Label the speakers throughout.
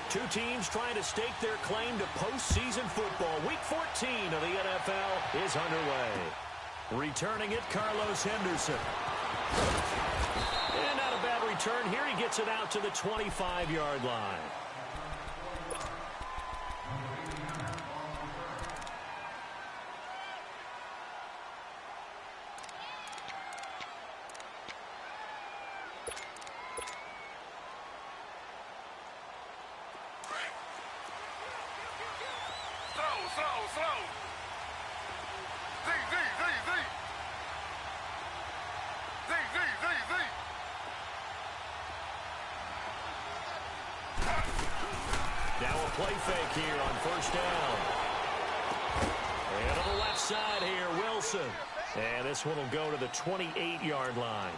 Speaker 1: Two teams trying to stake their claim to postseason football. Week 14 of the NFL is underway. Returning it, Carlos Henderson. And not a bad return here. He gets it out to the 25-yard line.
Speaker 2: Now a play fake here on first down.
Speaker 1: And on the left side here, Wilson. And this one will go to the 28-yard line.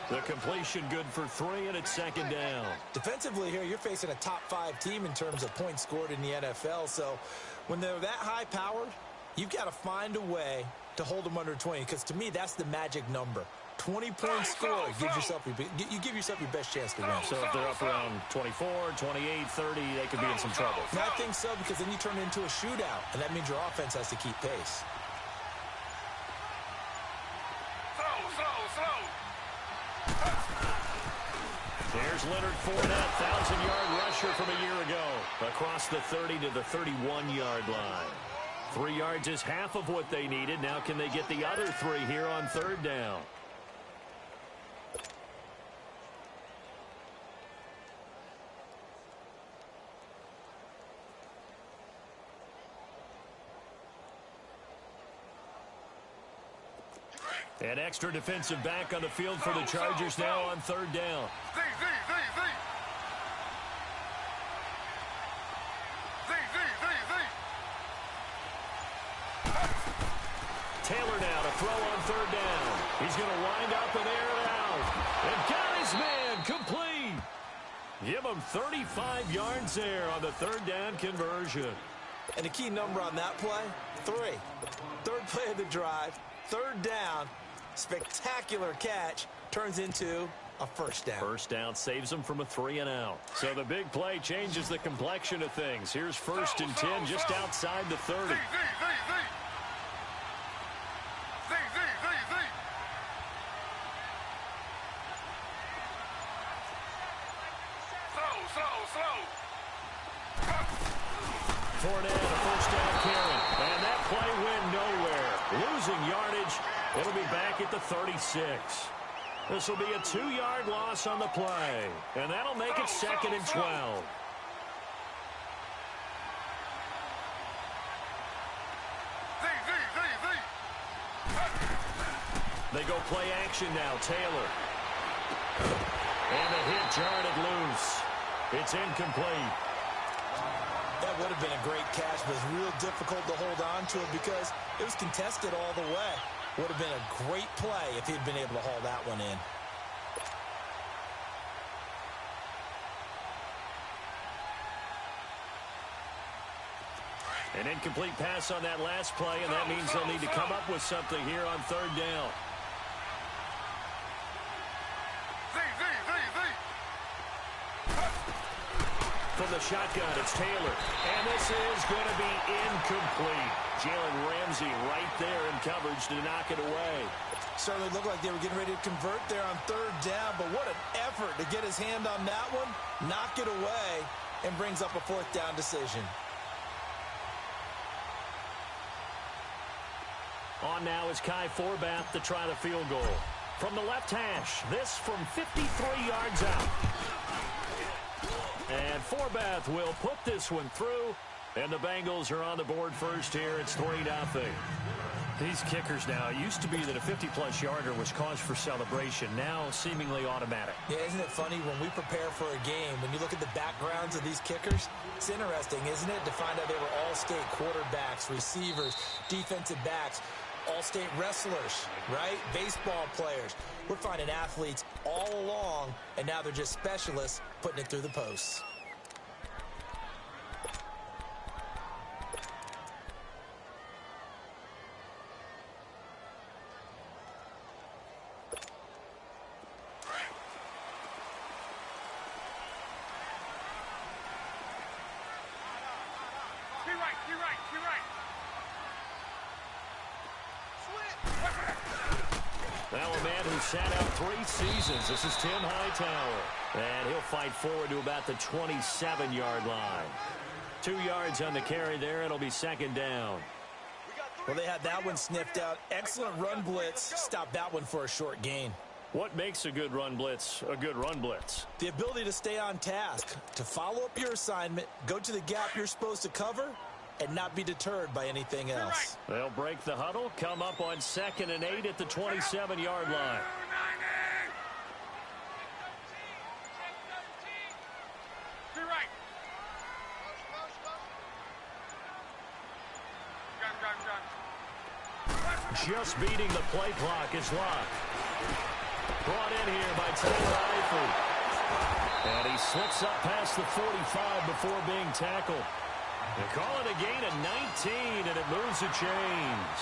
Speaker 1: The completion good for 3, and it's second down.
Speaker 3: Defensively here, you're facing a top-5 team in terms of points scored in the NFL. So when they're that high-powered, you've got to find a way to hold them under 20. Because to me, that's the magic number. 20-point score gives yourself you give yourself your best chance to win.
Speaker 1: So if they're up around 24, 28, 30, they could be in some trouble.
Speaker 3: And I think so, because then you turn it into a shootout, and that means your offense has to keep pace.
Speaker 1: There's Leonard Fournette, 1,000-yard rusher from a year ago. Across the 30 to the 31-yard line. 3 yards is half of what they needed. Now can they get the other 3 here on third down? An extra defensive back on the field for the Chargers now on third down. Taylor now to throw on third down. He's going to wind up and air it out. And got his man complete. Give him 35 yards there on the third down conversion.
Speaker 3: And the key number on that play, 3. Third play of the drive, third down. Spectacular catch turns into a first down.
Speaker 1: First down saves them from a 3-and-out. So the big play changes the complexion of things. Here's first and 10 just outside the 30. Fournette, a first down carry. And that play went nowhere. Losing yardage. It'll be back at the 36. This will be a 2-yard loss on the play. And that'll make it second and 12. They go play action now. Taylor. And the hit jarred it loose. It's incomplete.
Speaker 3: That would have been a great catch, but it's real difficult to hold on to it because it was contested all the way. Would have been a great play if he'd been able to haul that one in.
Speaker 1: An incomplete pass on that last play, and that means they'll need to come up with something here on third down. From the shotgun, it's Taylor. And this is going to be incomplete. Jalen Ramsey right there in coverage to knock it away.
Speaker 3: Certainly looked like they were getting ready to convert there on third down, but what an effort to get his hand on that one, knock it away, and brings up a fourth down decision.
Speaker 1: On now is Kai Forbath to try the field goal. From the left hash, this from 53 yards out. And Forbath will put this one through, and the Bengals are on the board first here. It's 3-0. These kickers now, it used to be that a 50-plus yarder was cause for celebration, now seemingly automatic.
Speaker 3: Yeah, isn't it funny when we prepare for a game, when you look at the backgrounds of these kickers, it's interesting, isn't it, to find out they were all-state quarterbacks, receivers, defensive backs, all-state wrestlers, right? Baseball players. We're finding athletes all along, and now they're just specialists putting it through the posts.
Speaker 1: Now a man who sat out 3 seasons. This is Tim Hightower. And he'll fight forward to about the 27-yard line. 2 yards on the carry there. It'll be second down.
Speaker 3: Well, they had that one sniffed out. Excellent run blitz. Stop that one for a short gain.
Speaker 1: What makes a good run blitz a good run blitz?
Speaker 3: The ability to stay on task, to follow up your assignment, go to the gap you're supposed to cover, and not be deterred by anything else.
Speaker 1: They'll break the huddle, come up on 2nd and 8 at the 27-yard line. Just beating the play clock is Locke. Brought in here by Taylor Eifert. And he slips up past the 45 before being tackled. They call it a gain of 19, and it moves the chains.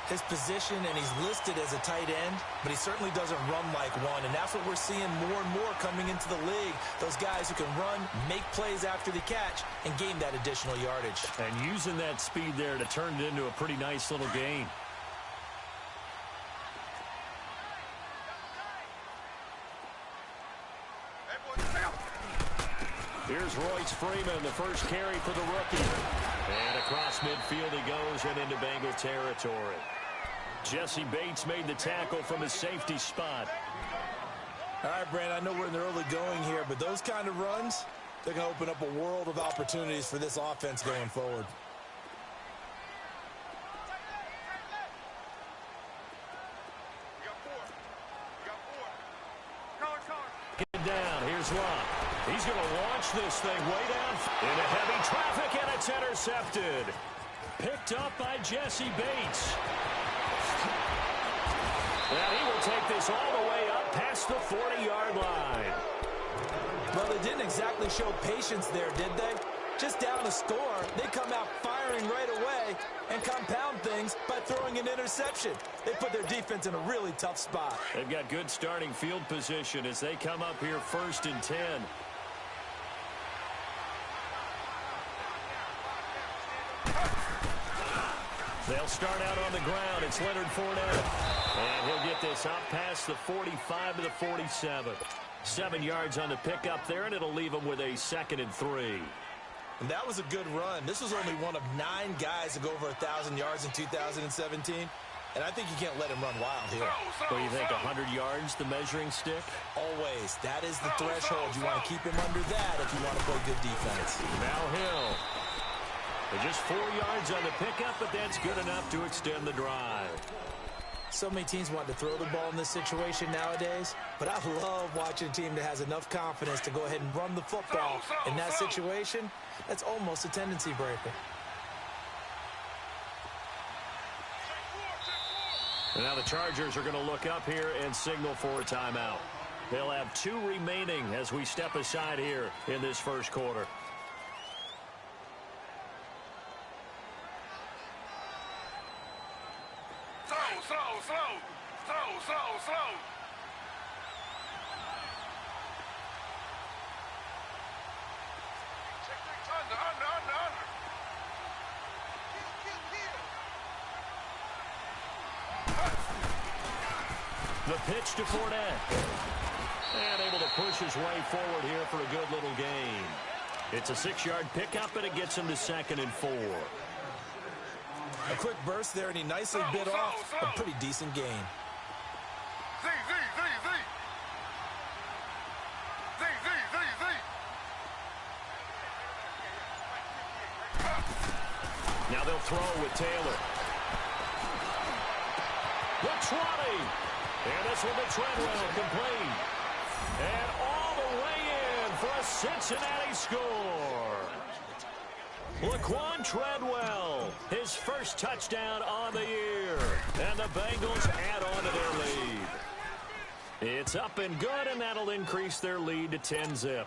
Speaker 3: His position, and he's listed as a tight end, but he certainly doesn't run like one, and that's what we're seeing more and more coming into the league. Those guys who can run, make plays after the catch, and gain that additional yardage.
Speaker 1: And using that speed there to turn it into a pretty nice little gain. Here's Royce Freeman, the first carry for the rookie. And across midfield he goes and into Bengal territory. Jesse Bates made the tackle from his safety spot.
Speaker 3: All right, Brand, I know we're in the early going here, but those kind of runs, they're going to open up a world of opportunities for this offense going forward.
Speaker 1: Get down. Here's Locke. He's going to launch this thing way down into heavy traffic, and it's intercepted. Picked up by Jesse Bates. And he will take this all the way up past the 40-yard line.
Speaker 3: Well, they didn't exactly show patience there, did they? Just down the score, they come out firing right away and compound things by throwing an interception. They put their defense in a really tough spot.
Speaker 1: They've got good starting field position as they come up here 1st and 10. They'll start out on the ground. It's Leonard Fournette. And he'll get this up past the 45 to the 47. 7 yards on the pickup there, and it'll leave him with a 2nd and 3.
Speaker 3: And that was a good run. This was only one of 9 guys to go over 1,000 yards in 2017. And I think you can't let him run wild here.
Speaker 1: Well, you think 100 yards, the measuring stick?
Speaker 3: Always. That is the threshold. You want to keep him under that if you want to play good defense.
Speaker 1: Now Hill. Just 4 yards on the pickup, but that's good enough to extend the drive.
Speaker 3: So many teams want to throw the ball in this situation nowadays, but I love watching a team that has enough confidence to go ahead and run the football. In that situation, that's almost a tendency breaker.
Speaker 1: And now the Chargers are going to look up here and signal for a timeout. They'll have 2 remaining as we step aside here in this first quarter.
Speaker 2: Slow. Under.
Speaker 1: The pitch to Fournette. And able to push his way forward here for a good little gain. It's a 6-yard pickup, and it gets him to 2nd and 4.
Speaker 3: A quick burst there, and he nicely bit off a pretty decent gain.
Speaker 2: Z.
Speaker 1: Now they'll throw with Taylor. The 20. And this one to Treadwell, complete. And all the way in for a Cincinnati score. Laquan Treadwell, his first touchdown on the year. And the Bengals add on to their lead. It's up and good, and that'll increase their lead to 10-zip.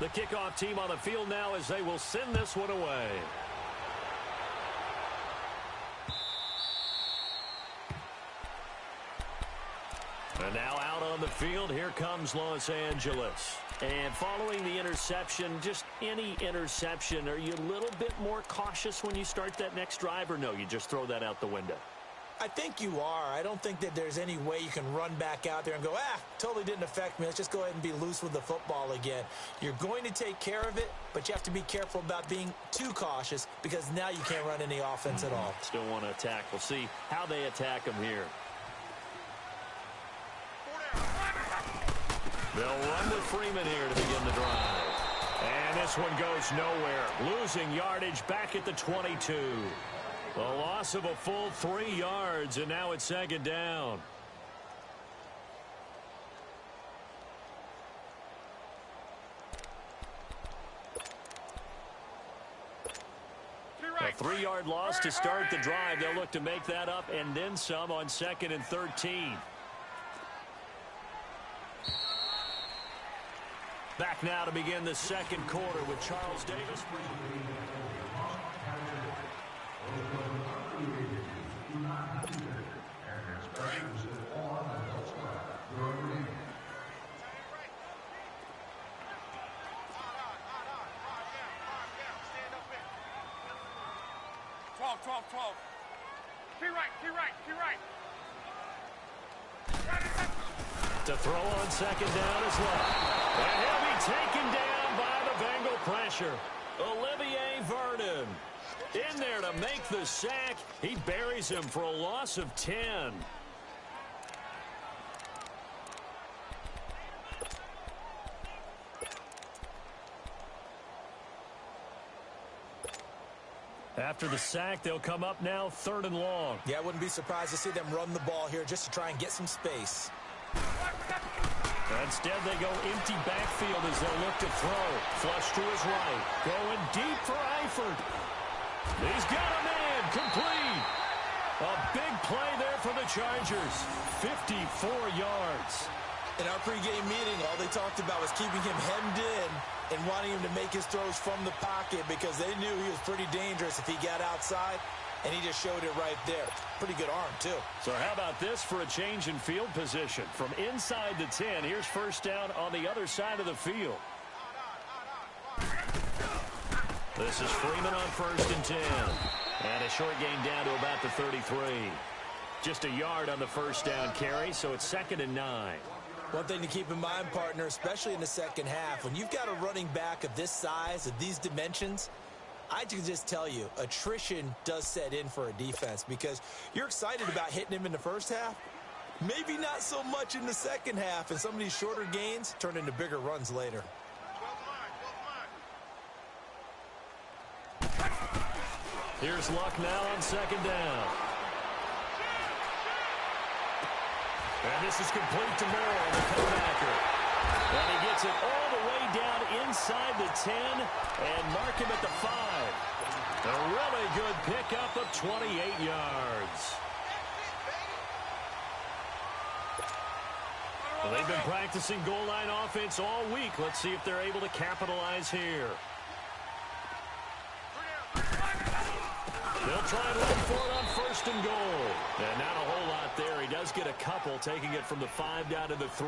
Speaker 1: The kickoff team on the field now as they will send this one away. And now out on the field, here comes Los Angeles. And following the interception, just any interception, are you a little bit more cautious when you start that next drive, or no, you just throw that out the window?
Speaker 3: I think you are. I don't think that there's any way you can run back out there and go, totally didn't affect me. Let's just go ahead and be loose with the football again. You're going to take care of it, but you have to be careful about being too cautious because now you can't run any offense at all.
Speaker 1: Still want to attack. We'll see how they attack them here. They'll run with Freeman here to begin the drive. And this one goes nowhere. Losing yardage back at the 22. A loss of a full 3 yards, and now it's second down. A 3-yard loss to start the drive. They'll look to make that up and then some on 2nd and 13. Back now to begin the second quarter with Charles Davis. To throw on second down is left. And he'll be taken down by the Bengal pressure. Olivier Vernon in there to make the sack. He buries him for a loss of 10. After the sack, they'll come up now 3rd and long.
Speaker 3: Yeah, I wouldn't be surprised to see them run the ball here just to try and get some space.
Speaker 1: Instead, they go empty backfield as they'll look to throw. Flush to his right. Going deep for Eifert. He's got a man. Complete. A big play there for the Chargers. 54 yards.
Speaker 3: In our pregame meeting, all they talked about was keeping him hemmed in and wanting him to make his throws from the pocket because they knew he was pretty dangerous if he got outside, and he just showed it right there. Pretty good arm, too. So
Speaker 1: how about this for a change in field position? From inside the 10, here's first down on the other side of the field. This is Freeman on 1st and 10. And a short gain down to about the 33. Just a yard on the first down carry, so it's 2nd and 9.
Speaker 3: One thing to keep in mind, partner, especially in the second half, when you've got a running back of this size, of these dimensions, I can just tell you, attrition does set in for a defense because you're excited about hitting him in the first half. Maybe not so much in the second half, and some of these shorter gains turn into bigger runs later.
Speaker 1: Here's Luck now on 2nd down. And this is complete to Merrill, the comebacker. And he gets it all the way down inside the 10 and mark him at the 5. A really good pickup of 28 yards. Well, they've been practicing goal line offense all week. Let's see if they're able to capitalize here. They'll try and run for it on 1st and goal. And not a whole lot there. He does get a couple, taking it from the 5 down to the 3.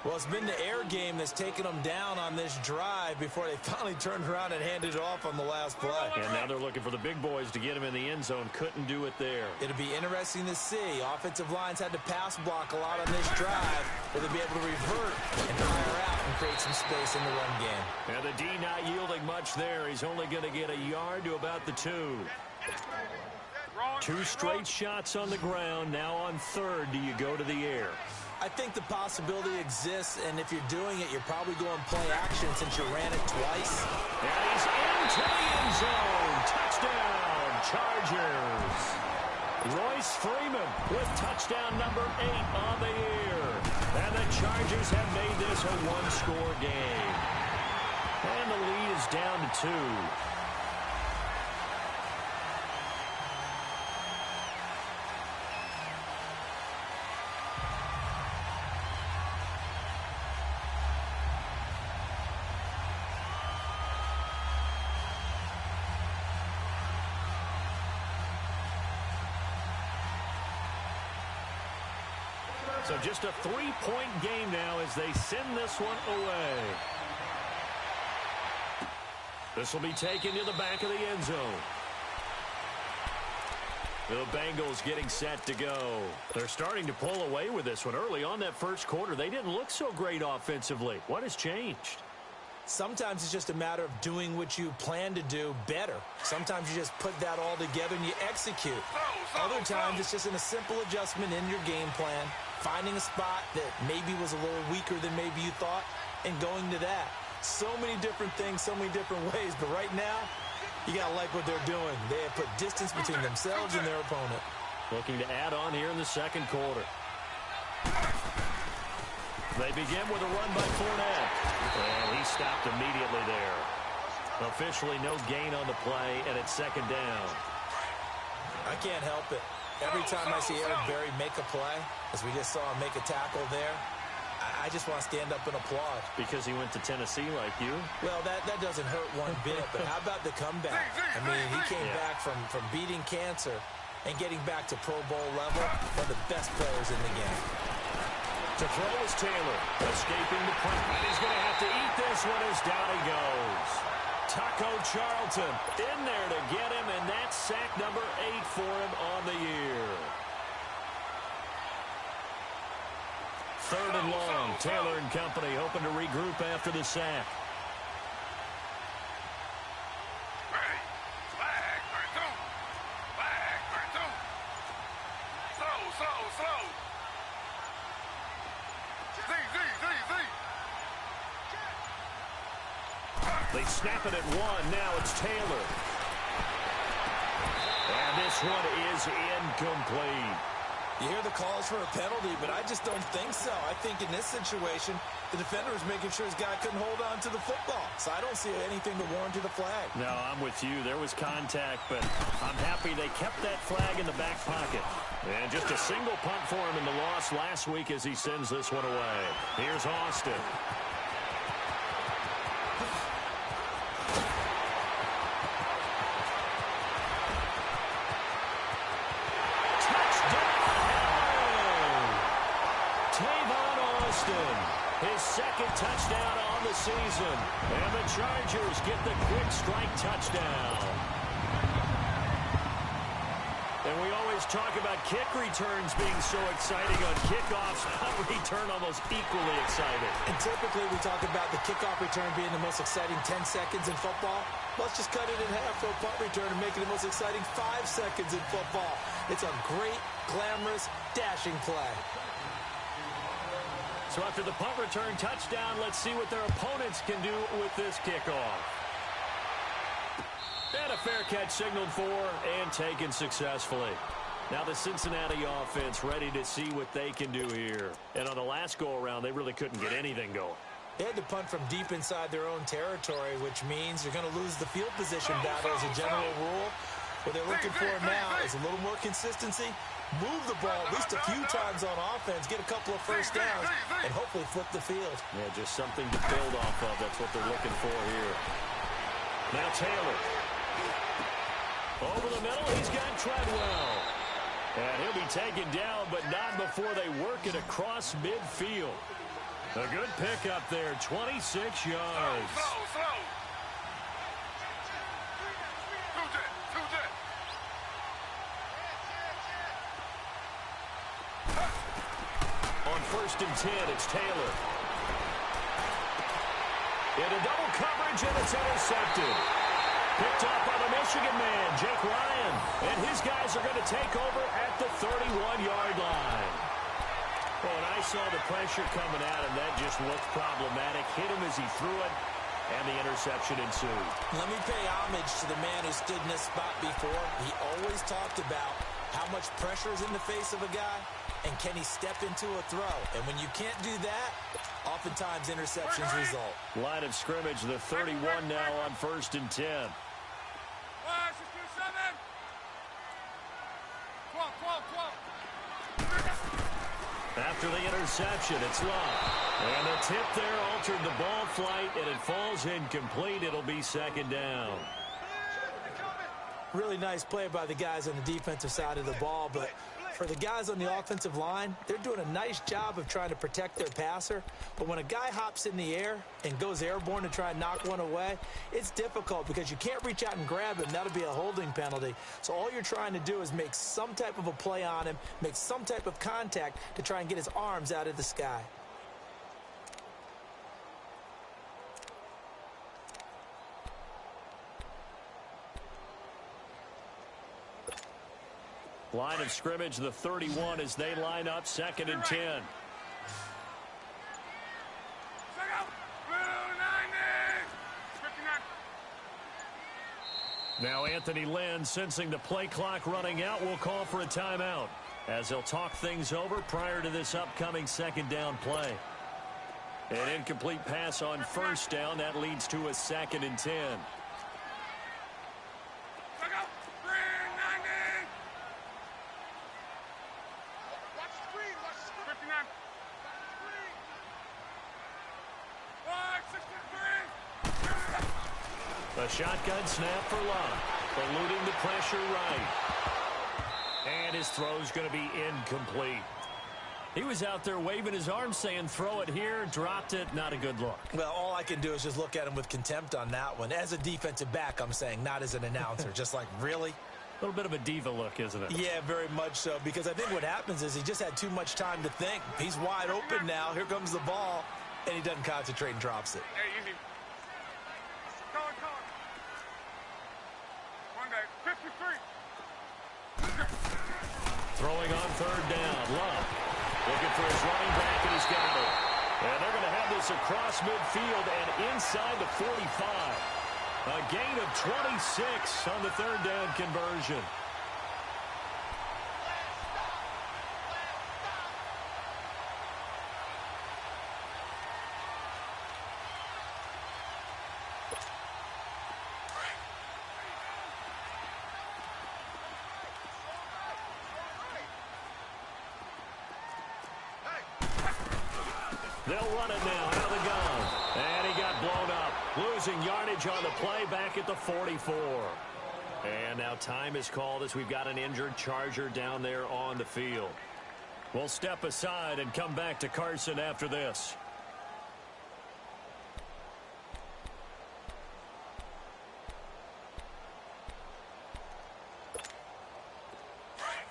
Speaker 3: Well, it's been the air game that's taken them down on this drive before they finally turned around and handed it off on the last play.
Speaker 1: And now they're looking for the big boys to get him in the end zone. Couldn't do it there.
Speaker 3: It'll be interesting to see. Offensive lines had to pass block a lot on this drive. Will they be able to revert and fire out and create some space in the run game?
Speaker 1: And the D not yielding much there. He's only going to get a yard to about the 2. 2 straight shots on the ground. Now on 3rd, do you go to the air?
Speaker 3: I think the possibility exists, and if you're doing it, you're probably going play action since you ran it twice.
Speaker 1: And he's into the end zone. Touchdown, Chargers. Royce Freeman with touchdown number 8 on the year. And the Chargers have made this a 1-score game. And the lead is down to 2. So just a 3-point game now as they send this one away. This will be taken to the back of the end zone. The Bengals getting set to go. They're starting to pull away with this one. Early on that first quarter, they didn't look so great offensively. What has changed?
Speaker 3: Sometimes it's just a matter of doing what you plan to do better. Sometimes you just put that all together and you execute. Other times it's just a simple adjustment in your game plan, finding a spot that maybe was a little weaker than maybe you thought, and going to that. So many different things, so many different ways, but right now, you got to like what they're doing. They have put distance between themselves and their opponent.
Speaker 1: Looking to add on here in the second quarter. They begin with a run by Fournette. And he stopped immediately there. Officially no gain on the play, and it's second down.
Speaker 3: I can't help it. Every time I see Eric Berry make a play, as we just saw him make a tackle there, I just want to stand up and applaud.
Speaker 1: Because he went to Tennessee like you?
Speaker 3: Well, that doesn't hurt one bit, but how about the comeback? I mean, he came back from beating cancer and getting back to Pro Bowl level, one of the best players in the game.
Speaker 1: To throw is Taylor, escaping the pressure. He's going to have to eat this one as down he goes. Taco Charlton in there to get him, and that's sack number 8 for him on the year. Third and long. Taylor and company hoping to regroup after the sack. They snap it at 1. Now it's Taylor. And this one is incomplete.
Speaker 3: You hear the calls for a penalty, but I just don't think so. I think in this situation, the defender was making sure his guy couldn't hold on to the football. So I don't see anything to warrant the flag.
Speaker 1: No, I'm with you. There was contact, but I'm happy they kept that flag in the back pocket. And just a single punt for him in the loss last week as he sends this one away. Here's Austin. His second touchdown on the season. And the Chargers get the quick strike touchdown. And we always talk about kick returns being so exciting on kickoffs. Punt return almost equally exciting.
Speaker 3: And typically we talk about the kickoff return being the most exciting 10 seconds in football. Let's just cut it in half for a punt return and make it the most exciting 5 seconds in football. It's a great, glamorous, dashing play.
Speaker 1: So after the punt return touchdown, let's see what their opponents can do with this kickoff. And a fair catch signaled for and taken successfully. Now the Cincinnati offense ready to see what they can do here. And on the last go-around, they really couldn't get anything going.
Speaker 3: They had to punt from deep inside their own territory, which means you're going to lose the field position battle as a general rule. What they're looking for now is a little more consistency. Move the ball at least a few times on offense, get a couple of first downs, and hopefully flip the field.
Speaker 1: Yeah, just something to build off of. That's what they're looking for here. Now Taylor. Over the middle, he's got Treadwell. And he'll be taken down, but not before they work it across midfield. A good pickup there, 26 yards. On 1st and 10, it's Taylor. Into double coverage, and it's intercepted. Picked up by the Michigan man, Jake Ryan. And his guys are going to take over at the 31-yard line. Oh, and I saw the pressure coming at him. That just looked problematic. Hit him as he threw it, and the interception ensued.
Speaker 3: Let me pay homage to the man who stood in this spot before. He always talked about how much pressure is in the face of a guy, and can he step into a throw? And when you can't do that, oftentimes interceptions result.
Speaker 1: Line of scrimmage, the 31 now on 1st and 10. After the interception, it's Love. And the tip there altered the ball flight, and it falls incomplete. It'll be second down.
Speaker 3: Really nice play by the guys on the defensive side of the ball, but For the guys on the offensive line, they're doing a nice job of trying to protect their passer. But when a guy hops in the air and goes airborne to try and knock one away, it's difficult because you can't reach out and grab him. That'll be a holding penalty. So all you're trying to do is make some type of a play on him, make some type of contact to try and get his arms out of the sky.
Speaker 1: Line of scrimmage, the 31, as they line up, 2nd and 10. Now Anthony Lynn, sensing the play clock running out, will call for a timeout as he'll talk things over prior to this upcoming 2nd down play. An incomplete pass on 1st down. That leads to a 2nd and 10. A shotgun snap for Love, eluding the pressure right. And his throw's going to be incomplete. He was out there waving his arms saying, throw it here, dropped it, not a good look.
Speaker 3: Well, all I can do is just look at him with contempt on that one. As a defensive back, I'm saying, not as an announcer. Just like, really?
Speaker 1: A little bit of a diva look, isn't it?
Speaker 3: Yeah, very much so, because I think what happens is he just had too much time to think. He's wide open now. Here comes the ball, and he doesn't concentrate and drops it.
Speaker 2: Hey, easy. One guy, 53.
Speaker 1: Throwing on 3rd down. Love looking for his running back, and he's got it. And they're going to have this across midfield and inside the 45. A gain of 26 on the 3rd down conversion. They'll run it now out of the gun. And he got blown up. Losing yardage on the play back at the 44. And now time is called as we've got an injured Charger down there on the field. We'll step aside and come back to Carson after this.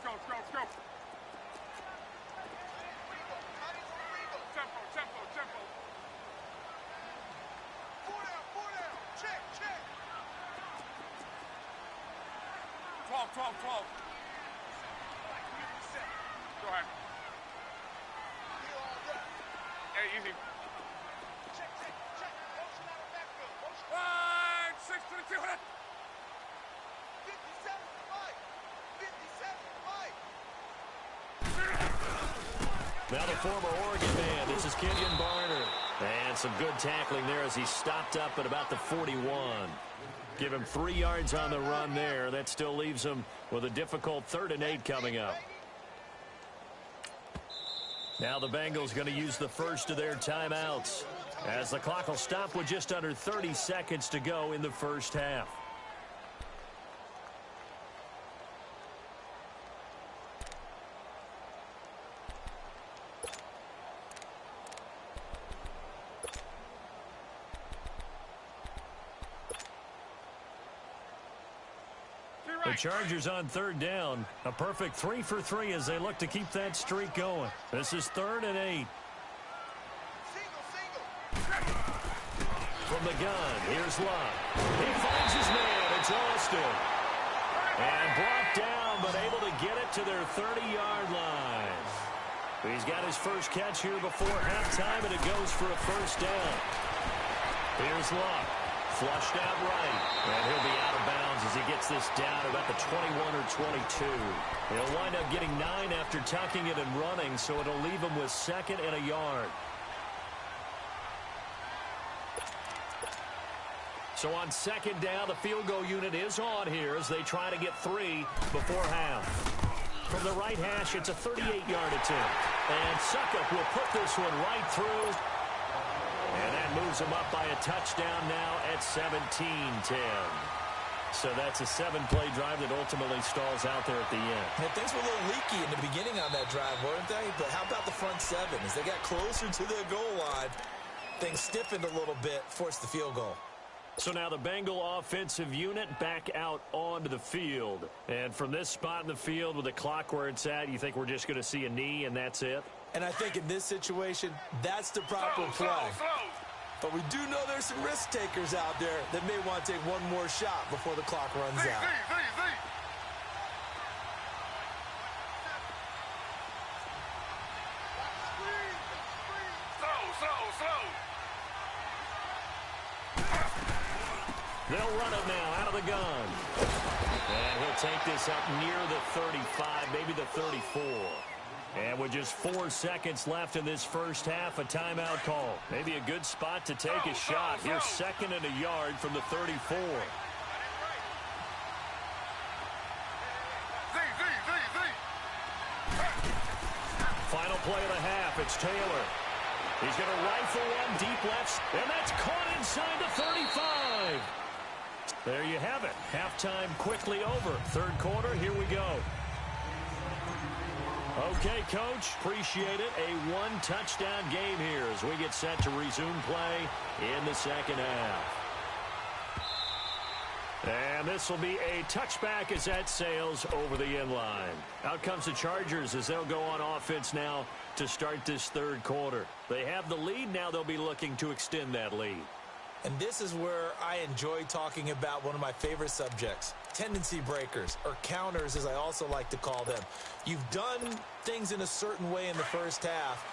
Speaker 2: Let's go. Tempo. 4 down. Check. 12. Go ahead. Hey, easy. Check. Motion out of backfield. 6 to the 2. 57 5.
Speaker 1: Now the former Oregon man, this is Kenyon Barner. And some good tackling there as he stopped up at about the 41. Give him 3 yards on the run there. That still leaves him with a difficult 3rd and 8 coming up. Now the Bengals going to use the first of their timeouts as the clock will stop with just under 30 seconds to go in the first half. The Chargers on 3rd down. A perfect 3 for 3 as they look to keep that streak going. This is 3rd and 8. From the gun, here's Love. He finds his man. It's Austin. And brought down, but able to get it to their 30-yard line. He's got his first catch here before halftime, and it goes for a first down. Here's Love. Flushed out right, and he'll be out of bounds as he gets this down about the 21 or 22. He'll wind up getting 9 after tucking it and running, so it'll leave him with 2nd and a yard. So on 2nd down, the field goal unit is on here as they try to get 3 before half. From the right hash, it's a 38-yard attempt. And Suckup will put this one right through. And that moves him up by a touchdown now at 17-10. So that's a 7-play drive that ultimately stalls out there at the end.
Speaker 3: And things were a little leaky in the beginning on that drive, weren't they? But how about the front seven? As they got closer to the goal line, things stiffened a little bit, forced the field goal.
Speaker 1: So now the Bengal offensive unit back out onto the field. And from this spot in the field with the clock where it's at, you think we're just going to see a knee and that's it?
Speaker 3: And I think in this situation, that's the proper play. But we do know there's some risk takers out there that may want to take one more shot before the clock runs out.
Speaker 1: They'll run it now out of the gun. And he'll take this up near the 35, maybe the 34. And with just 4 seconds left in this first half, a timeout call. Maybe a good spot to take a shot. Here's 2nd and a yard from the 34. Final play of the half. It's Taylor. He's going to rifle one deep left, and that's caught inside the 35. There you have it. Halftime quickly over. Third quarter, here we go. Okay, Coach, appreciate it. A one-touchdown game here as we get set to resume play in the second half. And this will be a touchback as that sails over the end line. Out comes the Chargers as they'll go on offense now to start this third quarter. They have the lead. Now they'll be looking to extend that lead.
Speaker 3: And this is where I enjoy talking about one of my favorite subjects, tendency breakers, or counters as I also like to call them. You've done things in a certain way in the first half,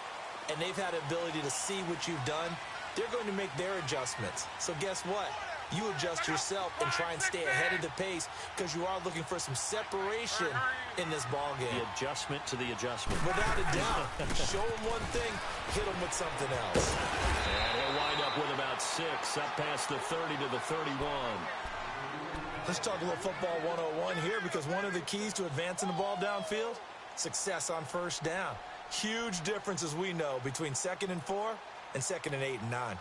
Speaker 3: and they've had the ability to see what you've done. They're going to make their adjustments. So guess what? You adjust yourself and try and stay ahead of the pace because you are looking for some separation in this ball game.
Speaker 1: The adjustment to the adjustment.
Speaker 3: Without a doubt. Show them one thing, hit them with something else.
Speaker 1: And he'll wind up with about 6, up past the 30 to the 31.
Speaker 3: Let's talk a little football 101 here because one of the keys to advancing the ball downfield, success on first down. Huge difference, as we know, between 2nd and 4 and 2nd and 8 and 9.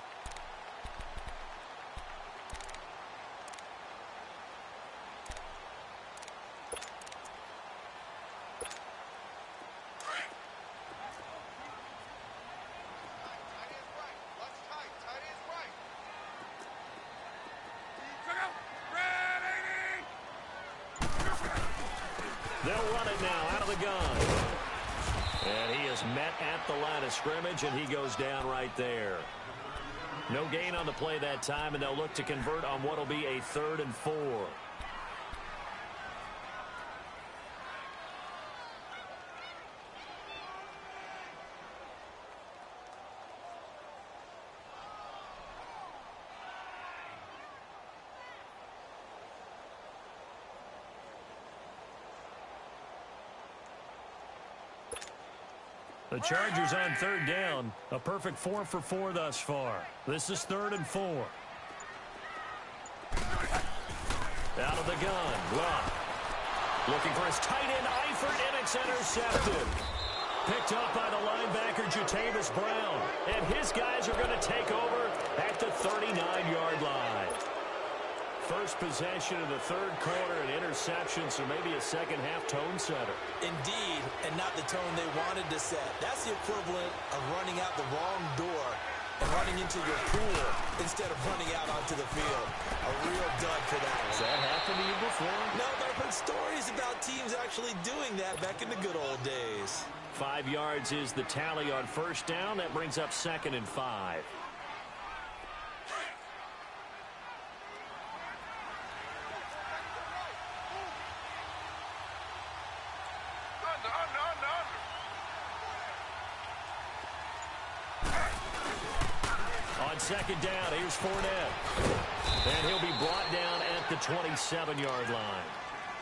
Speaker 1: They'll run it now out of the gun. And he is met at the line of scrimmage, and he goes down right there. No gain on the play that time, and they'll look to convert on what will be a 3rd and 4. The Chargers on 3rd down. A perfect 4 for 4 thus far. This is 3rd and 4. Out of the gun. Love. Looking for his tight end, Eifert, and it's intercepted. Picked up by the linebacker, Jatavis Brown. And his guys are going to take over at the 39-yard line. First possession of the third quarter, an interception, so maybe a second-half tone setter.
Speaker 3: Indeed, and not the tone they wanted to set. That's the equivalent of running out the wrong door and running into your pool instead of running out onto the field. A real dud for that one.
Speaker 1: Has that happened to you before?
Speaker 3: No, but I've heard stories about teams actually doing that back in the good old days.
Speaker 1: 5 yards is the tally on first down. That brings up 2nd and 5. On 2nd down, here's Fournette. And he'll be brought down at the 27-yard line.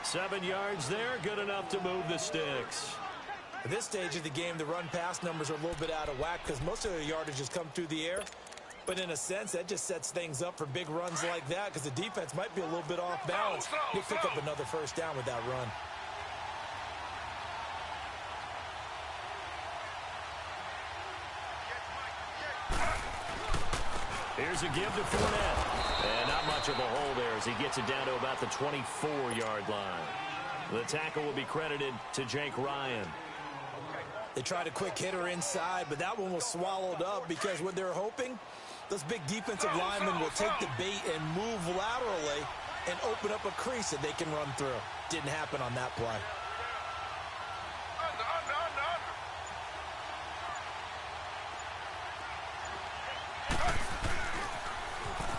Speaker 1: 7 yards there, good enough to move the sticks.
Speaker 3: At this stage of the game, the run-pass numbers are a little bit out of whack because most of the yardage has come through the air. But in a sense, that just sets things up for big runs like that because the defense might be a little bit off balance. He'll pick up another first down with that run.
Speaker 1: Here's a give to Fournette. And not much of a hole there as he gets it down to about the 24-yard line. The tackle will be credited to Jake Ryan.
Speaker 3: They tried a quick hitter inside, but that one was swallowed up because what they're hoping, those big defensive linemen will take the bait and move laterally and open up a crease that they can run through. Didn't happen on that play.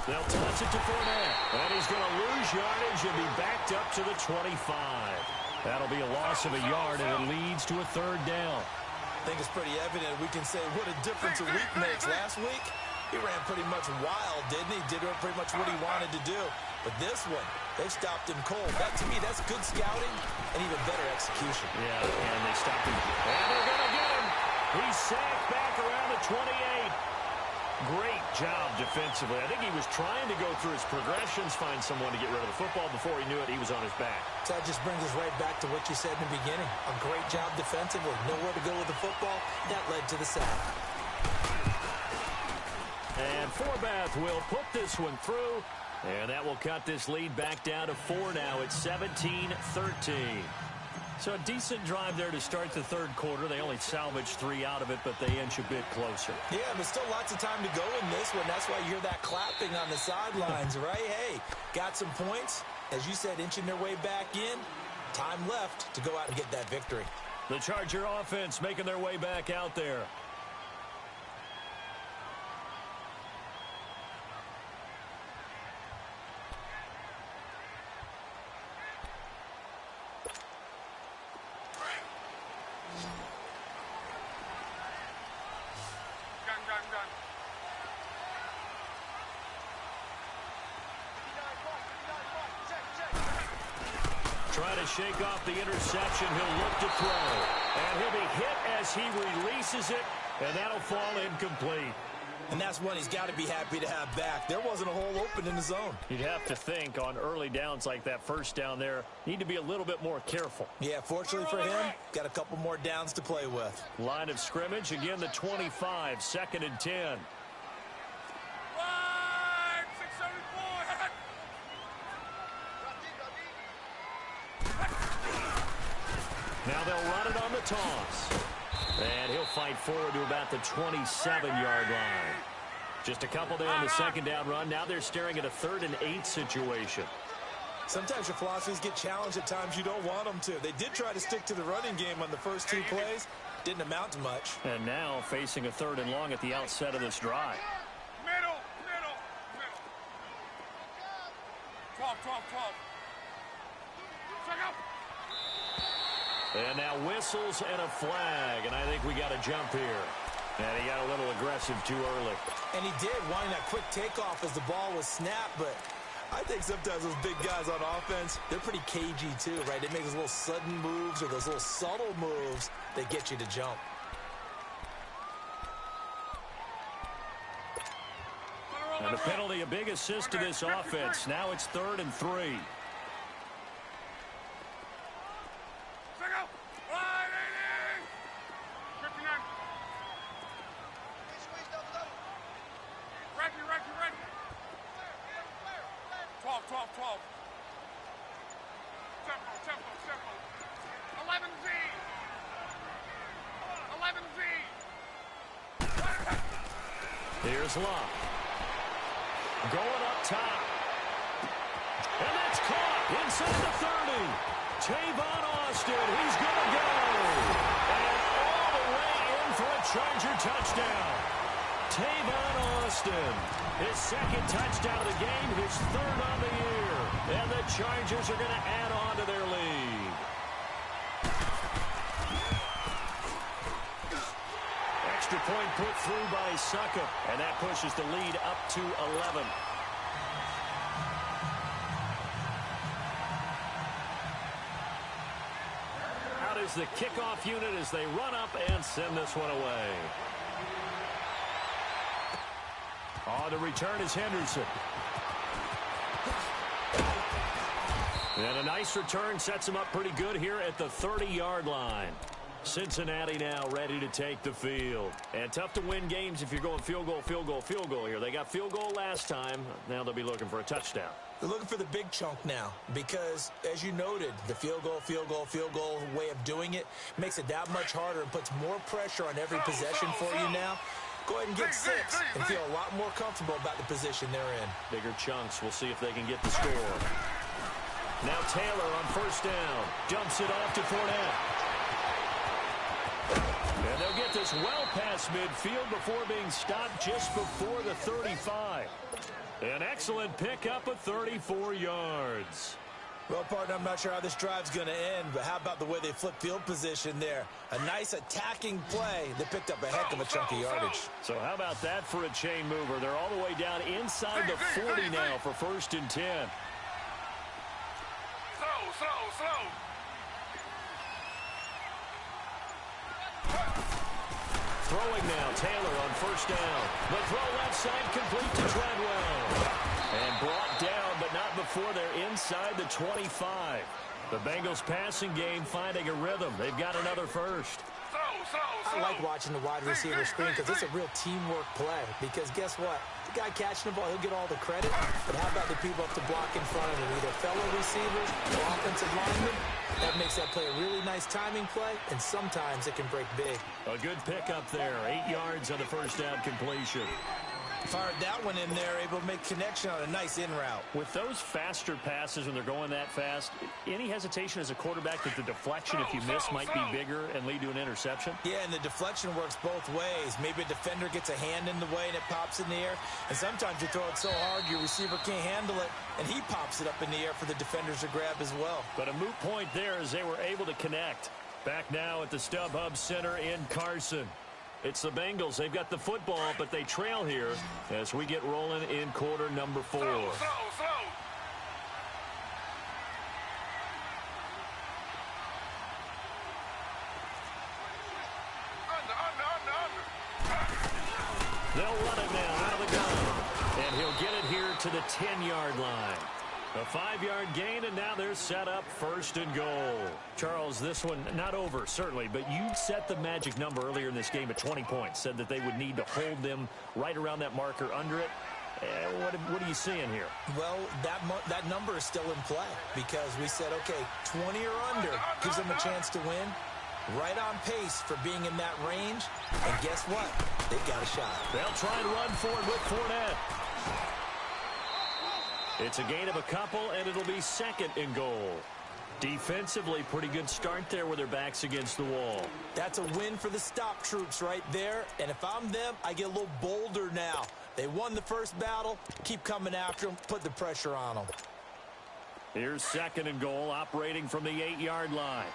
Speaker 1: They'll toss it to Fournette, and he's going to lose yardage and be backed up to the 25. That'll be a loss of a yard, and it leads to a third down.
Speaker 3: I think it's pretty evident we can say what a difference a week makes. Last week, he ran pretty much wild, didn't he? Did pretty much what he wanted to do. But this one, they stopped him cold. That, to me, that's good scouting and even better execution.
Speaker 1: Yeah, and they stopped him. And they're going to get him. He's sacked back around the 28. Great job defensively. I think he was trying to go through his progressions, find someone to get rid of the football. Before he knew it, he was on his back.
Speaker 3: So that just brings us right back to what you said in the beginning. A great job defensively. Nowhere to go with the football. That led to the sack.
Speaker 1: And Forbath will put this one through. And that will cut this lead back down to 4 now. It's 17-13. So a decent drive there to start the third quarter. They only salvaged 3 out of it, but they inch a bit closer.
Speaker 3: Yeah, but still lots of time to go in this one. That's why you hear that clapping on the sidelines, right? Hey, got some points. As you said, inching their way back in. Time left to go out and get that victory.
Speaker 1: The Charger offense making their way back out there. Trying to shake off the interception. He'll look to throw. And he'll be hit as he releases it. And that'll fall incomplete.
Speaker 3: And that's one he's got to be happy to have back. There wasn't a hole open in the zone.
Speaker 1: You'd have to think on early downs like that first down there, need to be a little bit more careful.
Speaker 3: Yeah, fortunately for him, got a couple more downs to play with.
Speaker 1: Line of scrimmage, again the 25, 2nd and 10. Now they'll run it on the toss. And he'll fight forward to about the 27-yard line. Just a couple there on the second down run. Now they're staring at a 3rd and 8 situation.
Speaker 3: Sometimes your philosophies get challenged at times you don't want them to. They did try to stick to the running game on the first 2 plays. Didn't amount to much.
Speaker 1: And now facing a 3rd and long at the outset of this drive.
Speaker 2: Middle. 12. Check up.
Speaker 1: And now whistles and a flag, and I think we got a jump here. And he got a little aggressive too early.
Speaker 3: And he did, wanting that quick takeoff as the ball was snapped, but I think sometimes those big guys on offense, they're pretty cagey too, right? They make those little sudden moves or those little subtle moves that get you to jump.
Speaker 1: And a penalty, a big assist to this offense. Now it's 3rd and 3. Here's Love. Going up top. And that's caught inside the 30. Tavon Austin, he's going to go. And all the way in for a Charger touchdown. Tavon Austin, his 2nd touchdown of the game, his 3rd on the year. And the Chargers are going to add on to their lead. Extra point put through by Suckup, and that pushes the lead up to 11. Out is the kickoff unit as they run up and send this one away. On the return is Henderson. And a nice return sets him up pretty good here at the 30-yard line. Cincinnati now ready to take the field. And tough to win games if you're going field goal, field goal, field goal here. They got field goal last time. Now they'll be looking for a touchdown.
Speaker 3: They're looking for the big chunk now because, as you noted, the field goal, field goal, field goal way of doing it makes it that much harder and puts more pressure on every possession for you now. Go ahead and get 6 and feel a lot more comfortable about the position they're in.
Speaker 1: Bigger chunks. We'll see if they can get the score. Now Taylor on first down. Dumps it off to Fournette. And they'll get this well past midfield before being stopped just before the 35. An excellent pickup of 34 yards.
Speaker 3: Well, partner, I'm not sure how this drive's going to end, but how about the way they flip field position there? A nice attacking play that picked up a heck of a chunk of yardage.
Speaker 1: So how about that for a chain mover? They're all the way down inside the 40 now for 1st and 10.
Speaker 2: Slow.
Speaker 1: Throwing now, Taylor on first down. The throw left side complete to Treadwell. And brought down, but not before they're inside the 25. The Bengals passing game finding a rhythm. They've got another first.
Speaker 3: I like watching the wide receiver screen because it's a real teamwork play. Because guess what? The guy catching the ball, he'll get all the credit. But how about the people up to block in front of him? Either fellow receivers or offensive linemen. That makes that play a really nice timing play, and sometimes it can break big.
Speaker 1: A good pickup there. 8 yards on the first down completion.
Speaker 3: Fired that one in there, able to make connection on a nice in route.
Speaker 1: With those faster passes when they're going that fast, any hesitation as a quarterback that the deflection, if you miss, might be bigger and lead to an interception?
Speaker 3: Yeah, and the deflection works both ways. Maybe a defender gets a hand in the way and it pops in the air. And sometimes you throw it so hard your receiver can't handle it, and he pops it up in the air for the defenders to grab as well.
Speaker 1: But a moot point there as they were able to connect. Back now at the StubHub Center in Carson. It's the Bengals. They've got the football, but they trail here as we get rolling in quarter number 4.
Speaker 2: Slow. Under.
Speaker 1: They'll run it now out of the gun. And he'll get it here to the 10-yard line. A 5-yard gain, and now they're set up 1st and goal. Charles, this one not over, certainly, but you set the magic number earlier in this game at 20 points, said that they would need to hold them right around that marker under it. What are you seeing here?
Speaker 3: Well, that number is still in play because we said, okay, 20 or under gives them a chance to win. Right on pace for being in that range. And guess what? They've got a shot.
Speaker 1: They'll try and run for it with Fournette. It's a gain of a couple, and it'll be 2nd and goal. Defensively, pretty good start there with their backs against the wall.
Speaker 3: That's a win for the stop troops right there. And if I'm them, I get a little bolder now. They won the first battle. Keep coming after them. Put the pressure on them.
Speaker 1: Here's 2nd and goal, operating from the 8-yard line.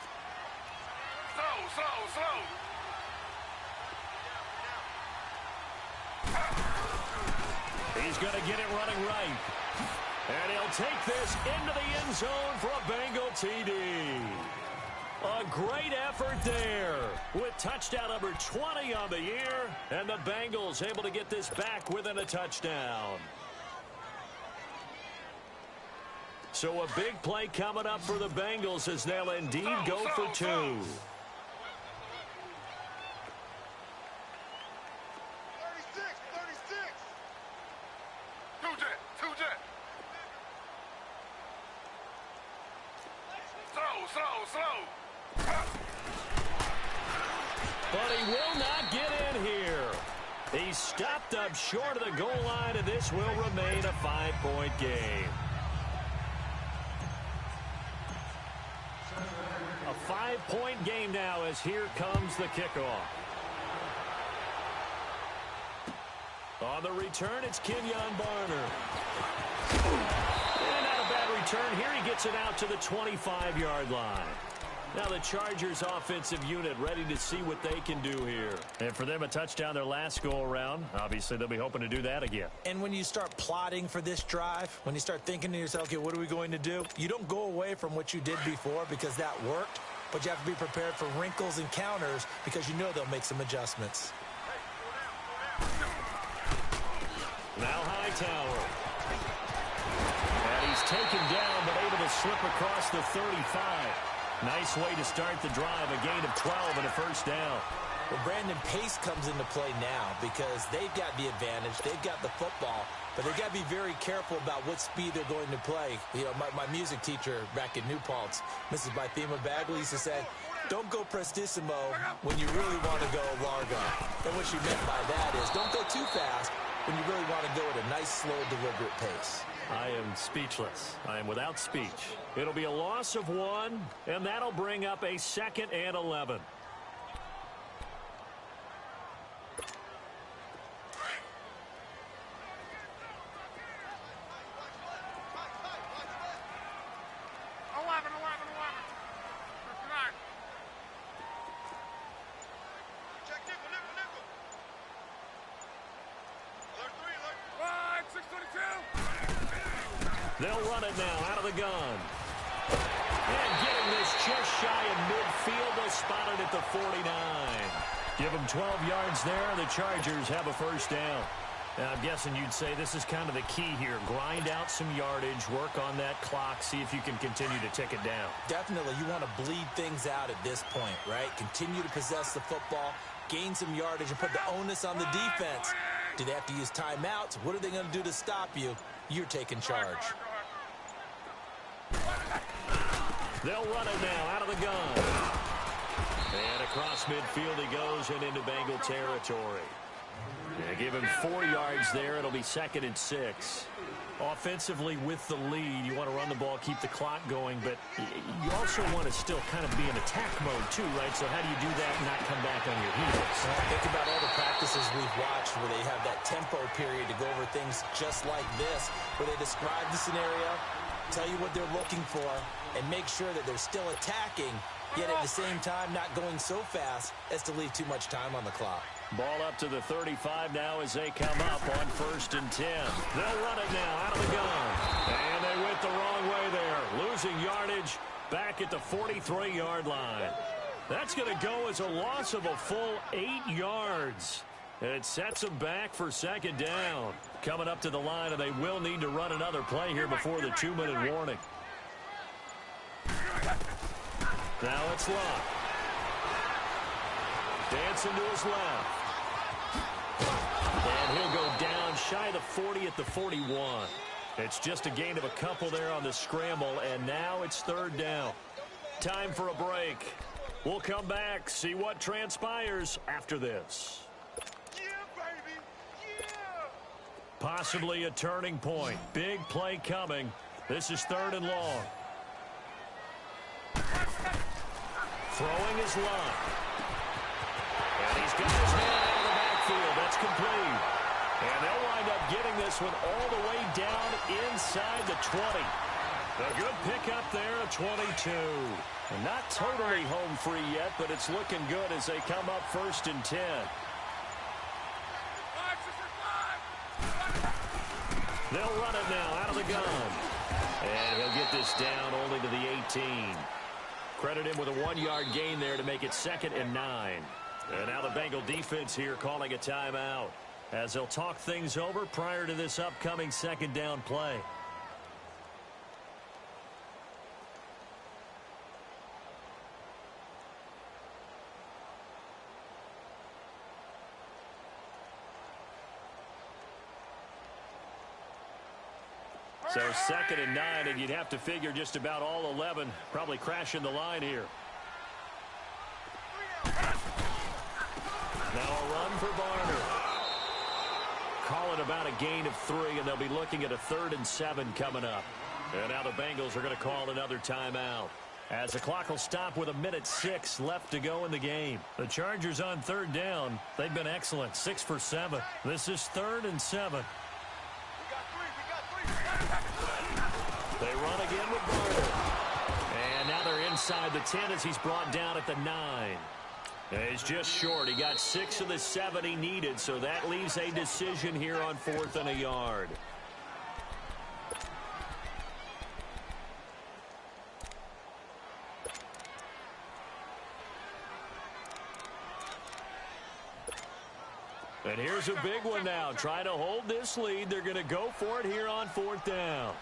Speaker 2: Slow.
Speaker 1: He's going to get it running right. And he'll take this into the end zone for a Bengal TD. A great effort there with touchdown number 20 on the year. And the Bengals able to get this back within a touchdown. So a big play coming up for the Bengals as they'll indeed go for 2.
Speaker 2: 36. Two jet. Slow.
Speaker 1: But he will not get in here. He stopped up short of the goal line, and this will remain a 5-point game. A 5-point game now as here comes the kickoff. On the return, it's Kenyon Barner. And not a bad return here. He gets it out to the 25-yard line. Now the Chargers offensive unit ready to see what they can do here. And for them, a touchdown their last go-around. Obviously, they'll be hoping to do that again.
Speaker 3: And when you start plotting for this drive, when you start thinking to yourself, okay, what are we going to do? You don't go away from what you did before because that worked, but you have to be prepared for wrinkles and counters because you know they'll make some adjustments.
Speaker 1: Now Hightower. And he's taken down but able to slip across the 35. Nice way to start the drive, a gain of 12 and a first down.
Speaker 3: Well, Brandon, pace comes into play now because they've got the advantage. They've got the football, but they've got to be very careful about what speed they're going to play. You know, my music teacher back in New Paltz, Mrs. Bythema Bagley, used to say, don't go prestissimo when you really want to go largo. And what she meant by that is don't go too fast when you really want to go at a nice, slow, deliberate pace.
Speaker 1: I am speechless. I am without speech. It'll be a loss of 1, and that'll bring up a 2nd and 11. They'll run it now out of the gun. And getting this just shy of midfield. They'll spot it at the 49. Give them 12 yards there. The Chargers have a first down. Now, I'm guessing you'd say this is kind of the key here. Grind out some yardage, work on that clock, see if you can continue to tick it down.
Speaker 3: Definitely. You want to bleed things out at this point, right? Continue to possess the football, gain some yardage, and put the onus on the defense. Do they have to use timeouts? What are they going to do to stop you? You're taking charge.
Speaker 1: They'll run it now out of the gun. And across midfield he goes and into Bengal territory. Yeah, give him 4 yards there. It'll be 2nd and 6. Offensively with the lead, you want to run the ball, keep the clock going, but you also want to still kind of be in attack mode too, right? So how do you do that and not come back on your heels?
Speaker 3: Well, think about all the practices we've watched where they have that tempo period to go over things just like this, where they describe the scenario, tell you what they're looking for, and make sure that they're still attacking, yet at the same time not going so fast as to leave too much time on the clock.
Speaker 1: Ball up to the 35 now as they come up on 1st and 10. They'll run it now out of the gun. And they went the wrong way there. Losing yardage back at the 43-yard line. That's going to go as a loss of a full 8 yards. It sets them back for 2nd down. Coming up to the line, and they will need to run another play here before the 2-minute warning. Now it's Locke. Dancing to his left. And he'll go down shy of the 40 at the 41. It's just a gain of a couple there on the scramble, and now it's 3rd down. Time for a break. We'll come back, see what transpires after this.
Speaker 2: Yeah, baby. Yeah.
Speaker 1: Possibly a turning point. Big play coming. This is 3rd and long. Throwing his line. And he's got his man out of the backfield. That's complete. And they'll wind up getting this one all the way down inside the 20. A good pickup there, a 22. And not totally home free yet, but it's looking good as they come up 1st and 10. They'll run it now out of the gun. And he'll get this down only to the 18. Credit him with a 1-yard gain there to make it 2nd and 9. And now the Bengal defense here calling a timeout as they'll talk things over prior to this upcoming 2nd down play. So 2nd and 9, and you'd have to figure just about all 11 probably crashing the line here. Now a run for Barner. Call it about a gain of 3, and they'll be looking at a 3rd and 7 coming up. And now the Bengals are going to call another timeout, as the clock will stop with 1:06 left to go in the game. The Chargers on 3rd down. They've been excellent, 6 for 7. This is 3rd and 7. They run again with Barner. And now they're inside the 10 as he's brought down at the 9. He's just short. He got 6 of the 7 he needed, so that leaves a decision here on 4th and a yard. And here's a big one now. Try to hold this lead. They're going to go for it here on 4th down.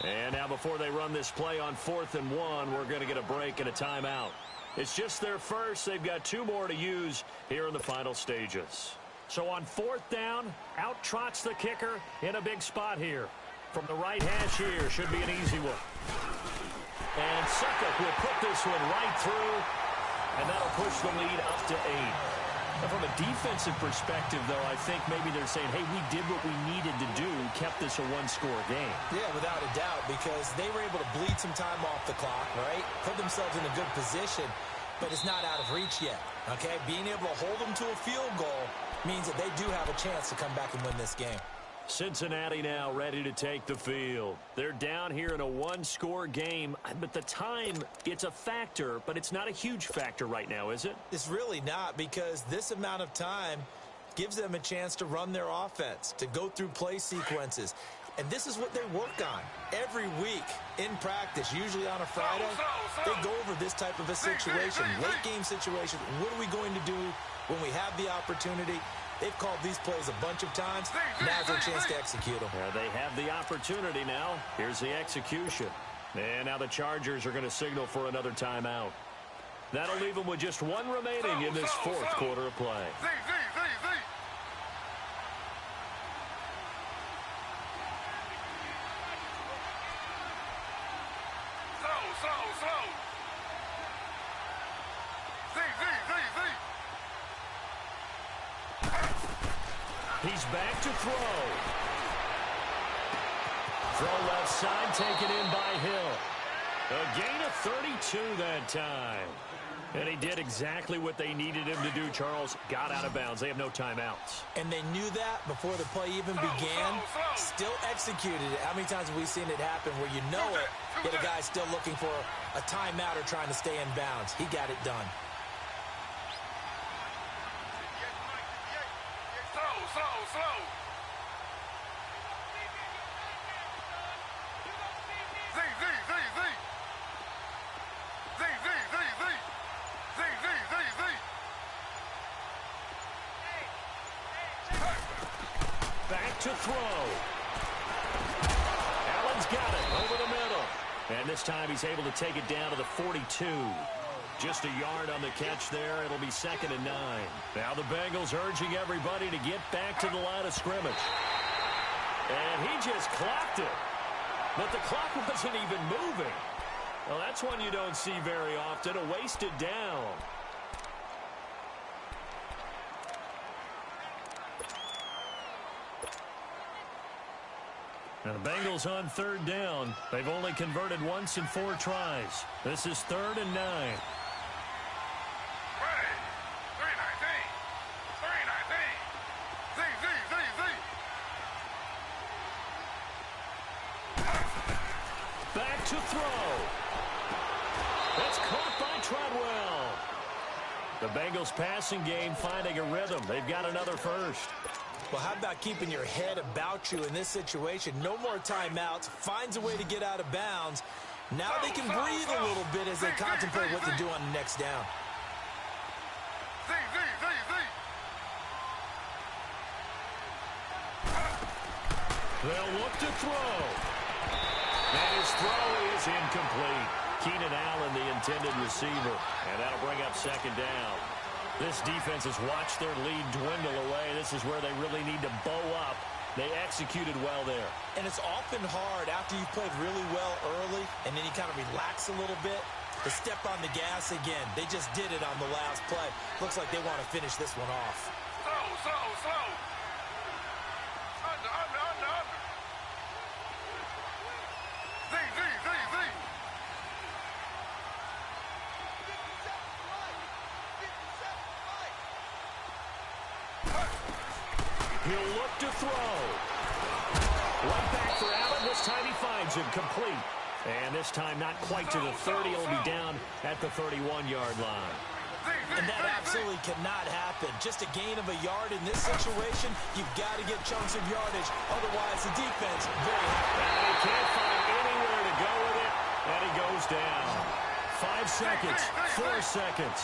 Speaker 1: And now before they run this play on 4th and 1, we're going to get a break and a timeout. It's just their first. They've got 2 more to use here in the final stages. So on 4th down, out trots the kicker in a big spot here. From the right hash here, should be an easy one. And Suckup will put this one right through, and that'll push the lead up to 8. Now from a defensive perspective, though, I think maybe they're saying, hey, we did what we needed to do, kept this a 1-score game.
Speaker 3: Yeah, without a doubt, because they were able to bleed some time off the clock, right? Put themselves in a good position, but it's not out of reach yet, okay? Being able to hold them to a field goal means that they do have a chance to come back and win this game.
Speaker 1: Cincinnati now ready to take the field. They're down here in a 1-score game, but the time, it's a factor, but it's not a huge factor right now, is it?
Speaker 3: It's really not, because this amount of time gives them a chance to run their offense, to go through play sequences. And this is what they work on every week in practice, usually on a Friday. They go over this type of a situation, late game situation. What are we going to do when we have the opportunity? They've called these plays a bunch of times. Now's their chance to execute them.
Speaker 1: Yeah, they have the opportunity now. Here's the execution. And now the Chargers are going to signal for another timeout. That'll leave them with just 1 remaining in this 4th quarter of play. He's back to throw. Throw left side, taken in by Hill. A gain of 32 that time. And he did exactly what they needed him to do, Charles. Got out of bounds. They have no timeouts.
Speaker 3: And they knew that before the play even began. Still executed it. How many times have we seen it happen where you know it, yet a guy's still looking for a timeout or trying to stay in bounds? He got it done.
Speaker 1: Back to throw. Allen's got it over the middle. And this time he's able to take it down to the 42. Just a yard on the catch there. It'll be 2nd and 9. Now the Bengals urging everybody to get back to the line of scrimmage. And he just clocked it. But the clock wasn't even moving. Well, that's one you don't see very often. A wasted down. Now the Bengals on 3rd down. They've only converted once in 4 tries. This is 3rd and 9. Back to throw. That's caught by Treadwell. The Bengals passing game finding a rhythm. They've got another first.
Speaker 3: Well, how about keeping your head about you in this situation? No more timeouts. Finds a way to get out of bounds. Now they can breathe a little bit as they contemplate what to do on the next down.
Speaker 1: They'll look to throw. And his throw is incomplete. Keenan Allen, the intended receiver. And that'll bring up 2nd down. This defense has watched their lead dwindle away. This is where they really need to bow up. They executed well there.
Speaker 3: And it's often hard after you've played really well early and then you kind of relax a little bit to step on the gas again. They just did it on the last play. Looks like they want to finish this one off.
Speaker 2: Slow. Under.
Speaker 1: He'll look to throw. Right back for Allen. This time he finds him complete. And this time not quite to the 30. It'll be down at the 31-yard line.
Speaker 3: And that absolutely cannot happen. Just a gain of a yard in this situation, you've got to get chunks of yardage. Otherwise, the defense very happy.
Speaker 1: And he can't find anywhere to go with it. And he goes down. 5 seconds, 4 seconds.